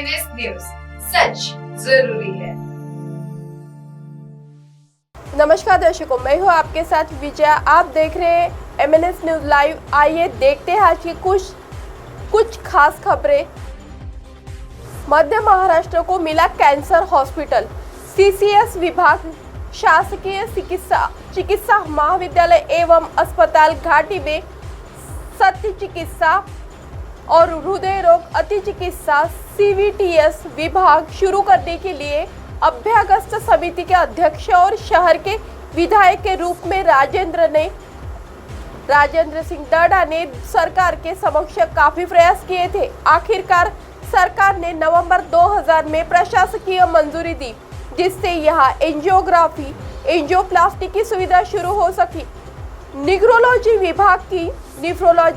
MNS news, सच जरूरी है। नमस्कार दर्शकों, मैं हूं आपके साथ विजया। आप देख रहे हैं MNS न्यूज लाइव। आइए देखते हैं आज की कुछ खास खबरें। मध्य महाराष्ट्र को मिला कैंसर हॉस्पिटल। CCS विभाग शासकीय चिकित्सा महाविद्यालय एवं अस्पताल घाटी में शल्य चिकित्सा और हृदय रोग अति चिकित्सा CVTS विभाग शुरू करने के लिए अभ्यागत समिति के अध्यक्ष और शहर के विधायक के रूप में राजेंद्र सिंह दर्डा ने सरकार के समक्ष काफी प्रयास किए थे। आखिरकार सरकार ने नवंबर 2000 में प्रशासकीय मंजूरी दी, जिससे यहाँ एंजियोप्लास्टी की सुविधा शुरू हो सकी। निफ्रोलॉजी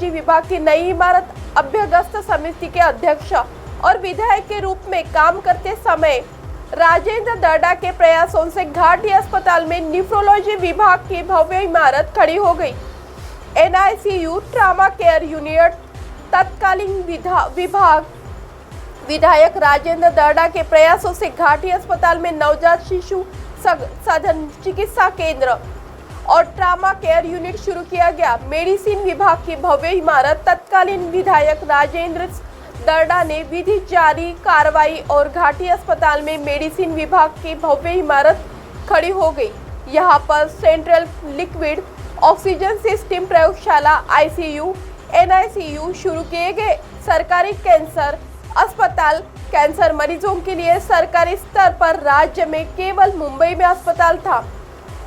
विभाग की नई इमारत अभ्यागत समिति के अध्यक्ष और विधायक के रूप में काम करते समय राजेंद्र दर्डा के प्रयासों से घाटी अस्पताल में निफ्रोलॉजी विभाग की भव्य इमारत खड़ी हो गई। NICU ट्रामा केयर यूनिट तत्कालीन विधायक राजेंद्र दर्डा के प्रयासों से घाटी अस्पताल में नवजात शिशु सघन चिकित्सा केंद्र और ट्रामा केयर यूनिट शुरू किया गया। मेडिसिन विभाग की भव्य इमारत तत्कालीन विधायक राजेंद्र दर्डा ने विधि जारी कार्रवाई और घाटी अस्पताल में मेडिसिन विभाग की भव्य इमारत खड़ी हो गई। यहां पर सेंट्रल लिक्विड ऑक्सीजन सिस्टम प्रयोगशाला ICU NICU शुरू किए गए। सरकारी कैंसर अस्पताल कैंसर मरीजों के लिए सरकारी स्तर पर राज्य में केवल मुंबई में अस्पताल था।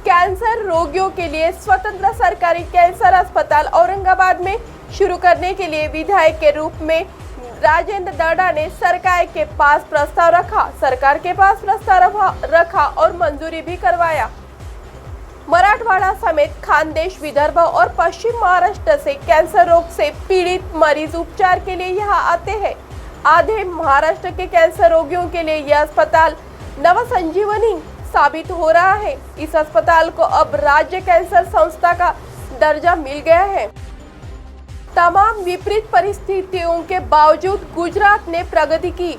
कैंसर रोगियों के लिए स्वतंत्र सरकारी कैंसर अस्पताल औरंगाबाद में शुरू करने के लिए विधायक के रूप में राजेंद्र दर्डा ने सरकार के पास प्रस्ताव रखा और मंजूरी भी करवाया। मराठवाड़ा समेत खानदेश, विदर्भ और पश्चिम महाराष्ट्र से कैंसर रोग से पीड़ित मरीज उपचार के लिए यहाँ आते हैं। आधे महाराष्ट्र के कैंसर रोगियों के लिए यह अस्पताल नवसंजीवनी साबित हो रहा है। इस अस्पताल को अब राज्य कैंसर संस्था का दर्जा मिल गया है। तमाम विपरीत परिस्थितियों के बावजूद गुजरात ने प्रगति की।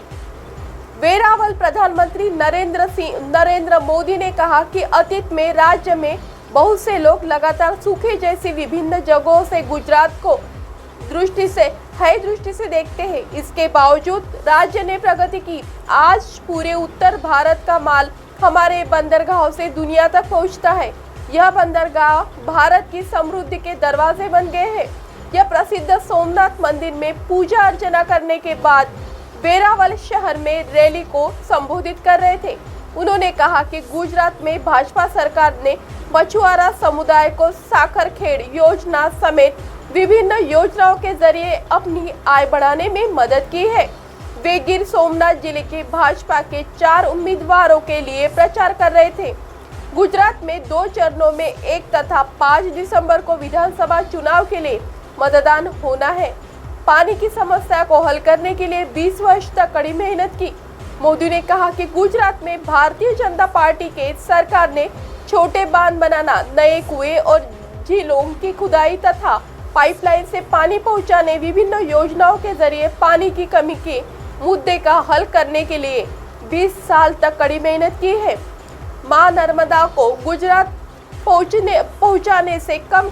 वेरावल प्रधानमंत्री नरेंद्र मोदी ने कहा कि अतीत में राज्य में बहुत से लोग लगातार सूखे जैसी विभिन्न जगहों से गुजरात को दृष्टि से देखते हैं। इसके बावजूद राज्य ने प्रगति की। आज पूरे उत्तर भारत का माल हमारे बंदरगाहों से दुनिया तक पहुंचता है। यह बंदरगाह भारत की समृद्धि के दरवाजे बन गए हैं। यह प्रसिद्ध सोमनाथ मंदिर में पूजा अर्चना करने के बाद वेरावल शहर में रैली को संबोधित कर रहे थे। उन्होंने कहा कि गुजरात में भाजपा सरकार ने मछुआरा समुदाय को साखर खेड़ योजना समेत विभिन्न योजनाओं के जरिए अपनी आय बढ़ाने में मदद की है। वे गिर सोमनाथ जिले के भाजपा के 4 उम्मीदवारों के लिए प्रचार कर रहे थे। गुजरात में 2 चरणों में 1 तथा 5 दिसंबर को विधानसभा चुनाव के लिए मतदान होना है। पानी की समस्या को हल करने के लिए 20 वर्ष तक कड़ी मेहनत की। मोदी ने कहा कि गुजरात में भारतीय जनता पार्टी के सरकार ने छोटे बांध बनाना, नए कुएं और झीलों की खुदाई तथा पाइपलाइन से पानी पहुंचाने, विभिन्न योजनाओं के जरिए पानी की कमी के मुद्दे का हल करने के लिए 20 साल तक कड़ी मेहनत की है। मां नर्मदा को गुजरात पहुंचाने से कम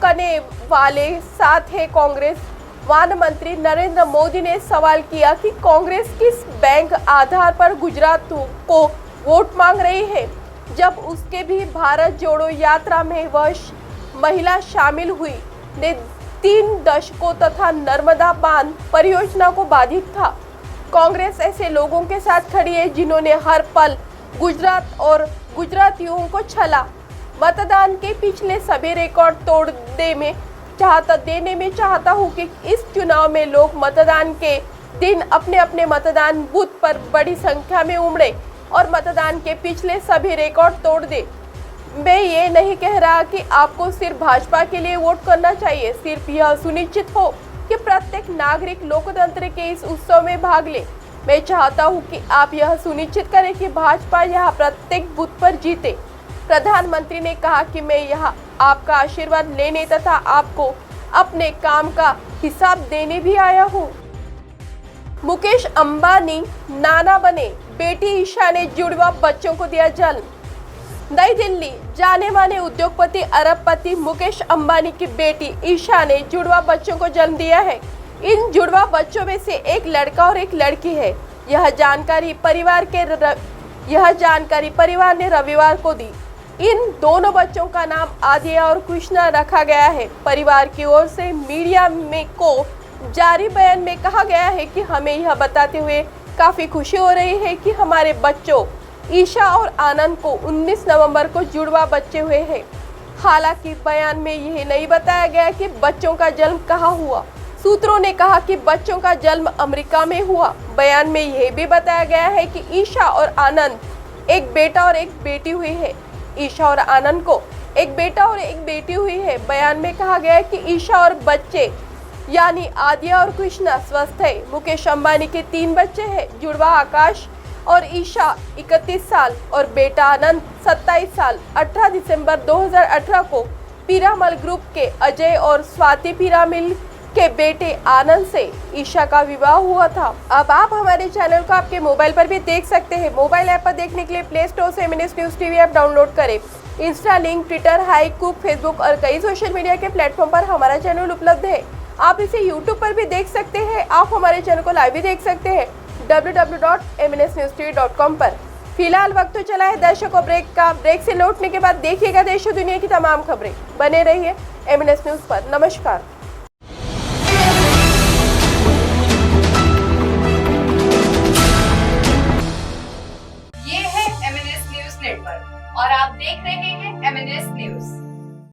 करने वाले साथ है कांग्रेस। वन मंत्री नरेंद्र मोदी ने सवाल किया कि कांग्रेस किस बैंक आधार पर गुजरात को वोट मांग रही है, जब उसके भी भारत जोड़ो यात्रा में महिला शामिल हुई ने 3 दशकों तथा नर्मदा बांध परियोजना को बाधित था। कांग्रेस ऐसे लोगों के साथ खड़ी है जिन्होंने हर पल गुजरात और गुजरातियों को छला। मतदान के पिछले सभी रिकॉर्ड तोड़ देने में चाहता हूं कि इस चुनाव में लोग मतदान के दिन अपने अपने मतदान बूथ पर बड़ी संख्या में उमड़े और मतदान के पिछले सभी रिकॉर्ड तोड़ दे। मैं ये नहीं कह रहा कि आपको सिर्फ भाजपा के लिए वोट करना चाहिए, सिर्फ यह सुनिश्चित हो कि प्रत्येक नागरिक लोकतंत्र के इस उत्सव में भाग ले। मैं चाहता हूं कि आप यह सुनिश्चित करें कि भाजपा यहां प्रत्येक बूथ पर जीते। प्रधानमंत्री ने कहा कि मैं यहां आपका आशीर्वाद लेने तथा आपको अपने काम का हिसाब देने भी आया हूं। मुकेश अंबानी नाना बने, बेटी ईशा ने जुड़वा बच्चों को दिया जन्म। नई दिल्ली, जाने माने उद्योगपति अरबपति मुकेश अंबानी की बेटी ईशा ने जुड़वा बच्चों को जन्म दिया है। इन जुड़वा बच्चों में से एक लड़का और एक लड़की है। यह जानकारी परिवार ने रविवार को दी। इन दोनों बच्चों का नाम आदिया और कृष्णा रखा गया है। परिवार की ओर से मीडिया में को जारी बयान में कहा गया है कि हमें यह बताते हुए काफी खुशी हो रही है कि हमारे बच्चों ईशा और आनंद को 19 नवंबर को जुड़वा बच्चे हुए हैं। हालांकि बयान में यह नहीं बताया गया कि बच्चों का जन्म कहाँ हुआ। सूत्रों ने कहा कि बच्चों का जन्म अमेरिका में हुआ। बयान में यह भी बताया गया है कि ईशा और आनंद एक बेटा और एक बेटी हुई है। ईशा और आनंद को एक बेटा और एक बेटी हुई है। बयान में कहा गया है कि ईशा और बच्चे यानी आदिया और कृष्णा स्वस्थ है। मुकेश अंबानी के 3 बच्चे हैं। जुड़वा आकाश और ईशा 31 साल और बेटा आनंद 27 साल। 18 दिसंबर 2018 को पीरामल ग्रुप के अजय और स्वाति पीरामल के बेटे आनंद से ईशा का विवाह हुआ था। अब आप हमारे चैनल को आपके मोबाइल पर भी देख सकते हैं। मोबाइल ऐप पर देखने के लिए प्ले स्टोर से MNS news TV app download करें। इंस्टा, लिंक, ट्विटर, हाइकूक, फेसबुक और कई सोशल मीडिया के प्लेटफॉर्म पर हमारा चैनल उपलब्ध है। आप इसे यूट्यूब पर भी देख सकते हैं। आप हमारे चैनल को लाइव भी देख सकते हैं www.mnsnewstv.com पर। फिलहाल वक्त तो चला है दर्शकों ब्रेक का। ब्रेक से लौटने के बाद देखिएगा देश और दुनिया की तमाम खबरें। बने रहिए MNS न्यूज पर। नमस्कार। ये है MNS न्यूज नेटवर्क और आप देख रहे हैं MNS न्यूज।